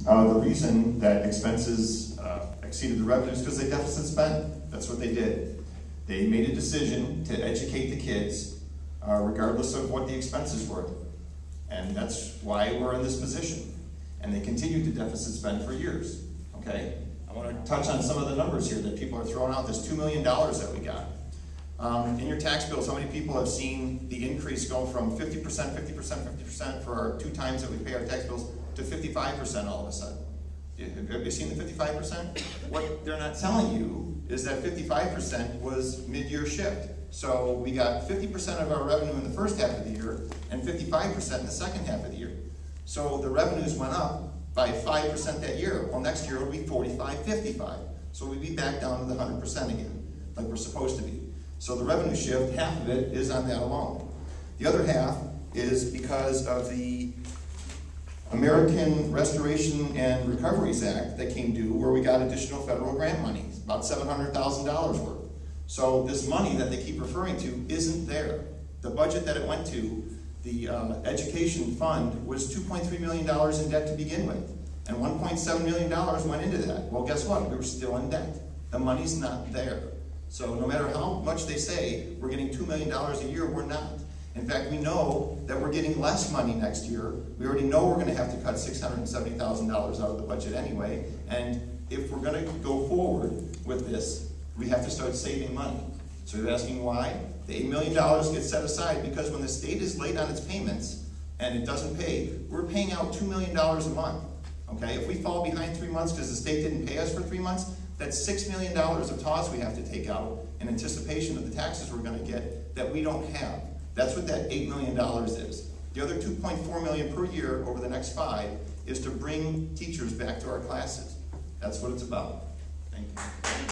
The reason that expenses exceeded the revenues is because they deficit spent. That's what they did. They made a decision to educate the kids regardless of what the expenses were. And that's why we're in this position. And they continued to deficit spend for years. Okay? I want to touch on some of the numbers here that people are throwing out. This $2 million that we got. In your tax bills, how many people have seen the increase go from 50%, 50%, 50% for our 2 times that we pay our tax bills to 55% all of a sudden? Have you seen the 55%? What they're not telling you is that 55% was mid-year shift. So we got 50% of our revenue in the first half of the year and 55% in the second half of the year. So the revenues went up by 5% that year. Well, next year it'll be 45, 55. So we'll be back down to the 100% again, like we're supposed to be. So the revenue shift, half of it is on that alone. The other half is because of the American Restoration and Recoveries Act that came due, where we got additional federal grant money, about $700,000 worth. So this money that they keep referring to isn't there. The budget that it went to, the education fund, was $2.3 million in debt to begin with. And $1.7 million went into that. Well, guess what? We were still in debt. The money's not there. So no matter how much they say we're getting $2 million a year, we're not. In fact, we know that we're getting less money next year. We already know we're going to have to cut $670,000 out of the budget anyway. And if we're going to go forward with this, we have to start saving money. So you're asking why? The $8 million gets set aside because when the state is late on its payments and it doesn't pay, we're paying out $2 million a month. Okay? If we fall behind 3 months because the state didn't pay us for 3 months, that's $6 million of costs we have to take out in anticipation of the taxes we're going to get that we don't have. That's what that $8 million is. The other $2.4 million per year over the next 5 is to bring teachers back to our classes. That's what it's about. Thank you.